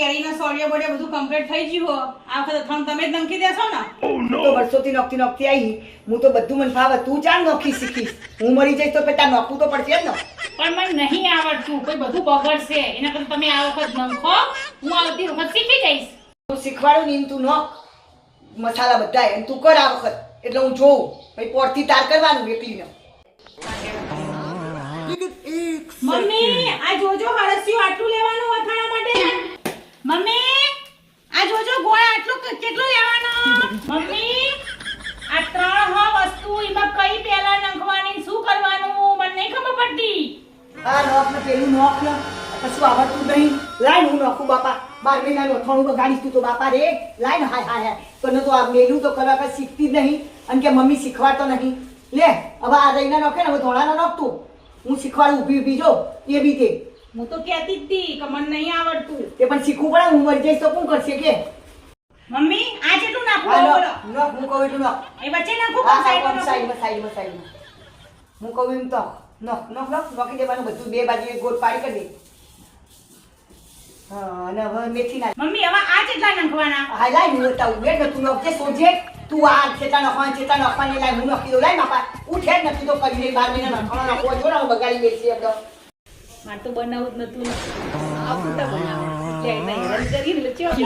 કેરીનો સોડિયો બોડિયો બધું કમ્પ્લીટ થઈ ગયું આ વખતે થમ તમે જ નમકી દેશો ને હું તો વર્ષોથી નોખતી આવી હું તો બધું મને ફાવે તું ચાલ નોખી શીખીશ હું મરી જઈશ તો પેટા નોખવું તો પડશે જ ને પણ મને નહીં આવડતું કોઈ બધું બગડશે એના કરતા તમે આ વખત નમખો હું આવતી વખત શીખી જઈશ હું શીખવાડું ને તું નોખ મસાલા બધાય અને તું કર આ વખત એટલે હું જોઉં પછી પોરથી તાર કરવાનું એકલીને મમ્મી આ જોજો હળસિયું આટલું લેવાનું અથાણા માટે મમ્મી આ જોજો ગોળ આટલું કેટલું લેવાનું મમ્મી આ ત્રણ વસ્તુ એમાં કઈ પહેલા નાખવાની શું કરવાનું મને નહીં ખબર પડતી આ નોખ ને પેલું નોખ ને કશું આવડતું નહીં લાઈન હું નોખું બાપા 12 મહિનાનું અથાણું બગાડીશ તું તો બાપા રે લાઈન હાય હાય તને તો આ મેલું તો કરવા કઈ શીખતી જ નહીં અને કે મમ્મી શીખવાડતો નહીં લે હવે આ રહીના નોખે ને હવે ધોળાના નોખતું હું શીખવાડું ઊભી જો એ બી તે હું તો કહેતી જ હતી કે મને નહીં આવડતું તે પણ શીખવું પડે હું મરી જઈશ તો કોણ કરશે કે મમ્મી આ જેટલું નાખું હા, બોલો નોખ હું કહું એટલું નોખ એ વચ્ચે નાખું હા, કોણ હા, સાઈડમાં હું કહું એમ તો નોખી દેવાનું બધું બે બાજુ એક ગોળ પાડી કરી દે હા અને હવે મેથી નાખ મમ્મી હવે આ જેટલા નાખવાના હા લાઈ હું બતાવું બેટ ને તું નોખજે સોજે તું આ છેટા નોખવાની લાઈ હું નોખી દઉં લાઈ બાપા ઉઠે જ નથી તો કરી લે 12 મહિના નોખવાનો નોખવો જો ને હું બગાડી બેસી એમ તો મારે તો બનાવું જ નતું આ ફૂટા બનાવું એટલે હેરાન કરીને એટલે ચેવા